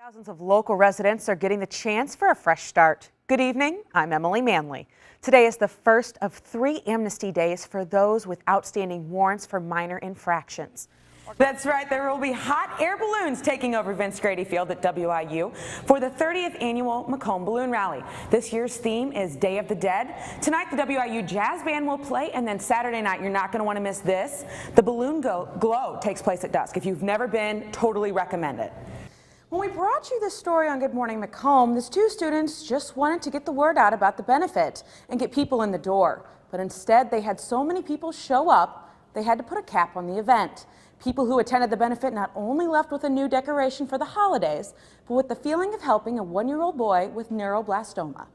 Thousands of local residents are getting the chance for a fresh start. Good evening, I'm Emily Manley. Today is the first of 3 amnesty days for those with outstanding warrants for minor infractions. That's right, there will be hot air balloons taking over Vince Grady Field at WIU for the 30th annual Macomb Balloon Rally. This year's theme is Day of the Dead. Tonight the WIU Jazz Band will play, and then Saturday night, you're not going to want to miss this. The Balloon Glow takes place at dusk. If you've never been, totally recommend it. When we brought you this story on Good Morning Macomb, these 2 students just wanted to get the word out about the benefit and get people in the door. But instead, they had so many people show up, they had to put a cap on the event. People who attended the benefit not only left with a new decoration for the holidays, but with the feeling of helping a 1-year-old boy with neuroblastoma.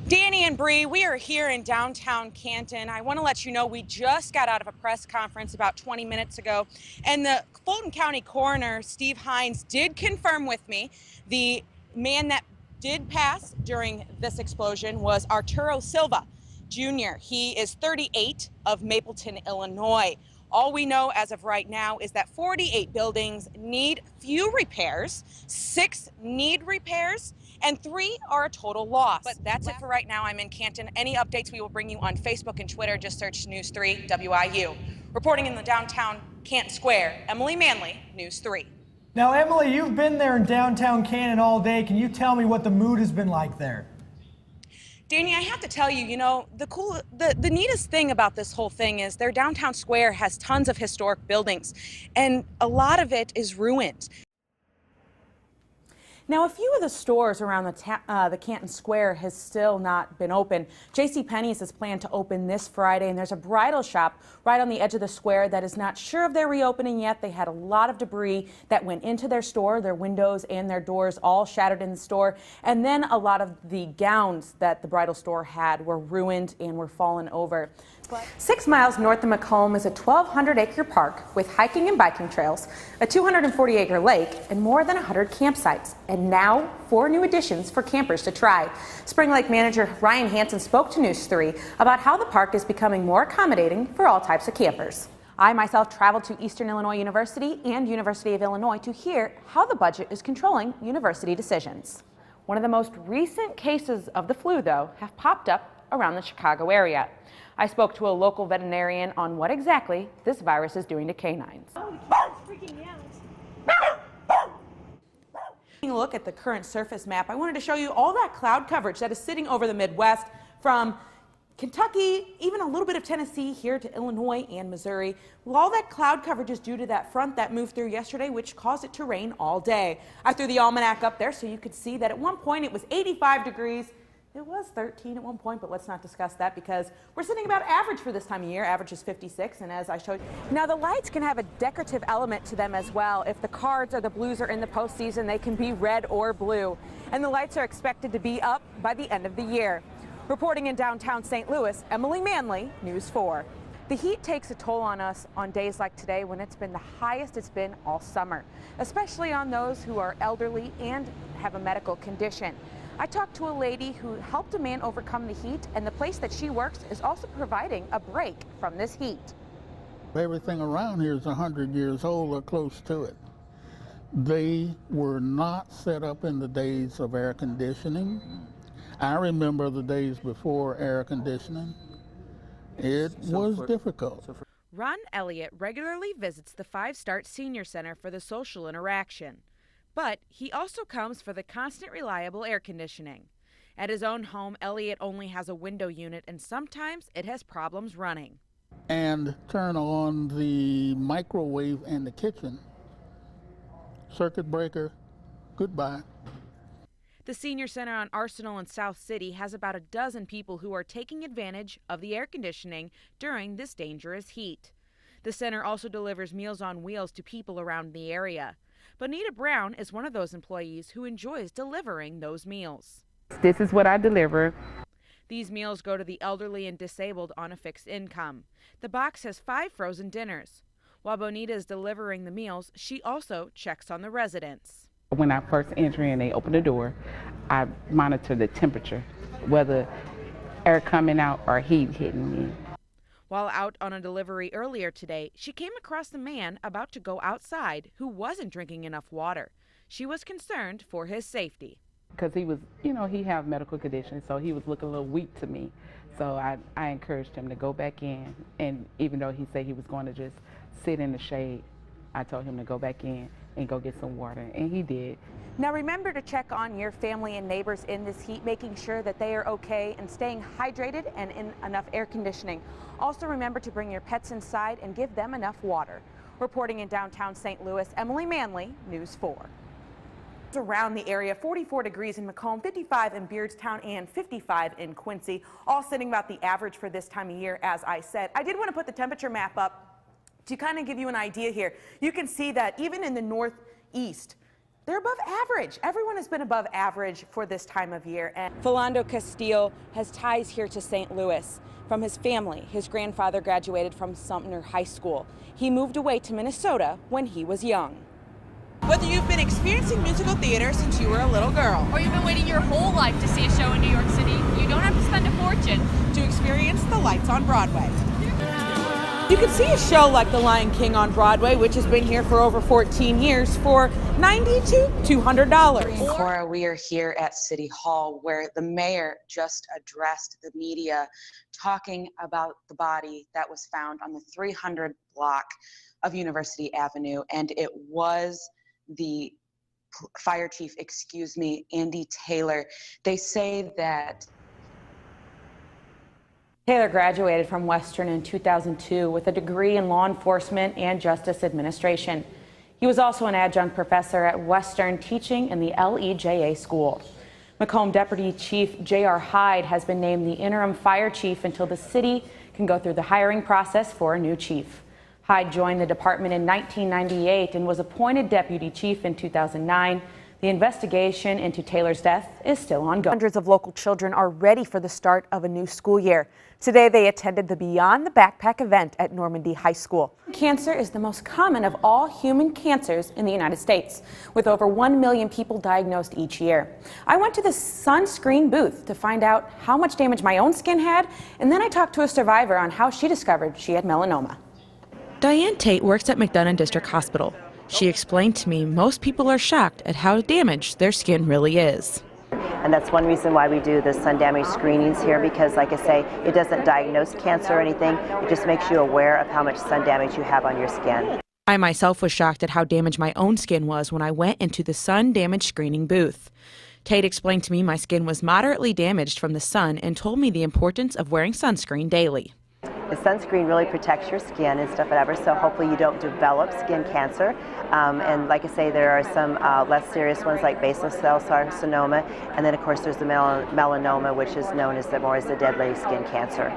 Danny and Bree, we are here in downtown Canton. I want to let you know we just got out of a press conference about 20 minutes ago, and the Fulton County coroner, Steve Hines, did confirm with me the man that did pass during this explosion was Arturo Silva Jr. He is 38 of Mapleton, Illinois. All we know as of right now is that 48 buildings need few repairs, 6 need repairs, and 3 are a total loss. But that's it for right now. I'm in Canton. Any updates we will bring you on Facebook and Twitter. Just search News 3 WIU. Reporting in the downtown Canton Square, Emily Manley, News 3. Now, Emily, you've been there in downtown Canton all day. Can you tell me what the mood has been like there? Danny, I have to tell you, the neatest thing about this whole thing is their downtown square has tons of historic buildings, and a lot of it is ruined. Now, a few of the stores around the Canton Square has still not been open. JCPenney's is planned to open this Friday, and there's a bridal shop right on the edge of the square that is not sure if they're reopening yet. They had a lot of debris that went into their store, their windows and their doors all shattered in the store, and then a lot of the gowns that the bridal store had were ruined and were fallen over. 6 miles north of Macomb is a 1,200-acre park with hiking and biking trails, a 240-acre lake, and more than 100 campsites. And now, 4 new additions for campers to try. Spring Lake manager Ryan Hansen spoke to News 3 about how the park is becoming more accommodating for all types of campers. I myself traveled to Eastern Illinois University and University of Illinois to hear how the budget is controlling university decisions. One of the most recent cases of the flu, though, have popped up around the Chicago area. I spoke to a local veterinarian on what exactly this virus is doing to canines. Freaking out. Taking a look at the current surface map, I wanted to show you all that cloud coverage that is sitting over the Midwest from Kentucky, even a little bit of Tennessee here to Illinois and Missouri. Well, all that cloud coverage is due to that front that moved through yesterday, which caused it to rain all day. I threw the almanac up there so you could see that at one point it was 85 degrees. It was 13 at one point, but let's not discuss that because we're sitting about average for this time of year. Average is 56, and as I showed you. Now, the lights can have a decorative element to them as well. If the Cards or the Blues are in the postseason, they can be red or blue. And the lights are expected to be up by the end of the year. Reporting in downtown St. Louis, Emily Manley, News 4. The heat takes a toll on us on days like today when it's been the highest it's been all summer, especially on those who are elderly and have a medical condition. I talked to a lady who helped a man overcome the heat, and the place that she works is also providing a break from this heat. Everything around here is 100 years old or close to it. They were not set up in the days of air conditioning. I remember the days before air conditioning. It was difficult. Ron Elliott regularly visits the 5-Star Senior Center for the social interaction. But he also comes for the constant reliable air conditioning. At his own home, Elliott only has a window unit, and sometimes it has problems running. And turn on the microwave in the kitchen. Circuit breaker, goodbye. The Senior Center on Arsenal in South City has about a dozen people who are taking advantage of the air conditioning during this dangerous heat. The center also delivers Meals on Wheels to people around the area. Bonita Brown is one of those employees who enjoys delivering those meals. This is what I deliver. These meals go to the elderly and disabled on a fixed income. The box has 5 frozen dinners. While Bonita is delivering the meals, she also checks on the residents. When I first enter in, they open the door. I monitor the temperature, whether air coming out or heat hitting me. While out on a delivery earlier today, she came across a man about to go outside who wasn't drinking enough water. She was concerned for his safety. Because he was, he have medical conditions, so he was looking a little weak to me. So I encouraged him to go back in, and even though he said he was going to just sit in the shade, I told him to go back in and go get some water, and he did. Now remember to check on your family and neighbors in this heat, making sure that they are okay and staying hydrated and in enough air conditioning. Also remember to bring your pets inside and give them enough water. Reporting in downtown St. Louis, Emily Manley, News 4. Around the area, 44 degrees in Macomb, 55 in Beardstown, and 55 in Quincy, all sitting about the average for this time of year, as I said. I did want to put the temperature map up to kind of give you an idea here. You can see that even in the northeast, they're above average. Everyone has been above average for this time of year. And Philando Castillo has ties here to St. Louis. From his family, his grandfather graduated from Sumner High School. He moved away to Minnesota when he was young. Whether you've been experiencing musical theater since you were a little girl, or you've been waiting your whole life to see a show in New York City, you don't have to spend a fortune to experience the lights on Broadway. You can see a show like The Lion King on Broadway, which has been here for over 14 years, for $90 to $200. Cora, we are here at City Hall, where the mayor just addressed the media, talking about the body that was found on the 300 block of University Avenue, and it was the fire chief, Andy Taylor. They say that Taylor graduated from Western in 2002 with a degree in law enforcement and justice administration. He was also an adjunct professor at Western, teaching in the LEJA school. Macomb Deputy Chief J.R. Hyde has been named the interim fire chief until the city can go through the hiring process for a new chief. Hyde joined the department in 1998 and was appointed deputy chief in 2009. The investigation into Taylor's death is still ongoing. Hundreds of local children are ready for the start of a new school year. Today they attended the Beyond the Backpack event at Normandy High School. Cancer is the most common of all human cancers in the United States, with over 1 million people diagnosed each year. I went to the sunscreen booth to find out how much damage my own skin had, and then I talked to a survivor on how she discovered she had melanoma. Diane Tate works at McDonough District Hospital. She explained to me most people are shocked at how damaged their skin really is. And that's one reason why we do the sun damage screenings here, because like I say, it doesn't diagnose cancer or anything. It just makes you aware of how much sun damage you have on your skin. I myself was shocked at how damaged my own skin was when I went into the sun damage screening booth. Tate explained to me my skin was moderately damaged from the sun and told me the importance of wearing sunscreen daily. The sunscreen really protects your skin and stuff, whatever, so hopefully you don't develop skin cancer. And like I say, there are some less serious ones like basal cell carcinoma, and then of course there's the melanoma, which is known as the deadly skin cancer.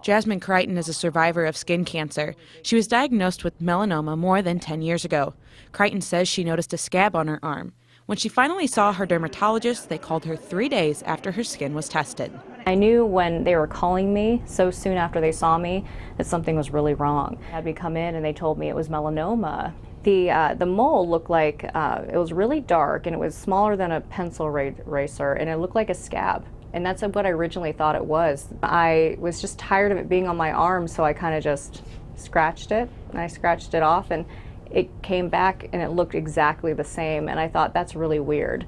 Jasmine Crichton is a survivor of skin cancer. She was diagnosed with melanoma more than 10 years ago. Crichton says she noticed a scab on her arm. When she finally saw her dermatologist, they called her 3 days after her skin was tested. I knew when they were calling me so soon after they saw me that something was really wrong. I had me come in and they told me it was melanoma. The mole looked like, it was really dark and it was smaller than a pencil eraser and it looked like a scab. And that's what I originally thought it was. I was just tired of it being on my arm, so I kind of just scratched it, and I scratched it off, and it came back and it looked exactly the same, and I thought that's really weird.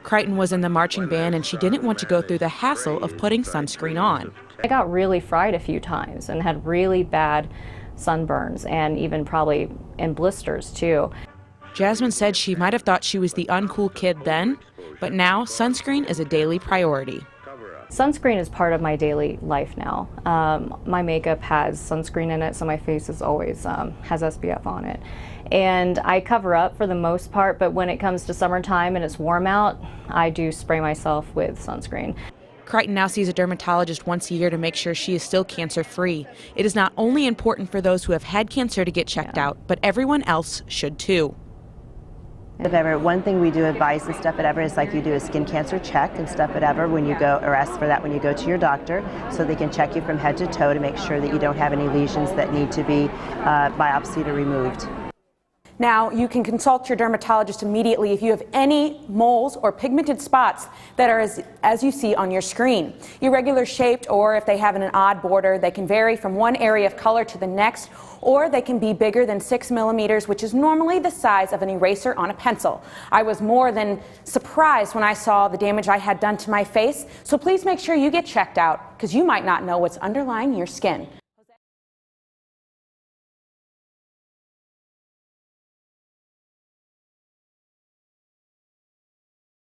Crichton was in the marching band and she didn't want to go through the hassle of putting sunscreen on. I got really fried a few times and had really bad sunburns and even probably in blisters too. Jasmine said she might have thought she was the uncool kid then, but now sunscreen is a daily priority. Sunscreen is part of my daily life now. My makeup has sunscreen in it, so my face is always has SPF on it. And I cover up for the most part, but when it comes to summertime and it's warm out, I do spray myself with sunscreen. Crichton now sees a dermatologist once a year to make sure she is still cancer-free. It is not only important for those who have had cancer to get checked out, but everyone else should too. If ever, one thing we do advise and stuff whatever is like you do a skin cancer check and stuff whatever when you go, or ask for that when you go to your doctor, so they can check you from head to toe to make sure that you don't have any lesions that need to be biopsied or removed. Now, you can consult your dermatologist immediately if you have any moles or pigmented spots that are as you see on your screen. Irregular shaped, or if they have an odd border, they can vary from one area of color to the next, or they can be bigger than 6 millimeters, which is normally the size of an eraser on a pencil. I was more than surprised when I saw the damage I had done to my face, so please make sure you get checked out because you might not know what's underlying your skin.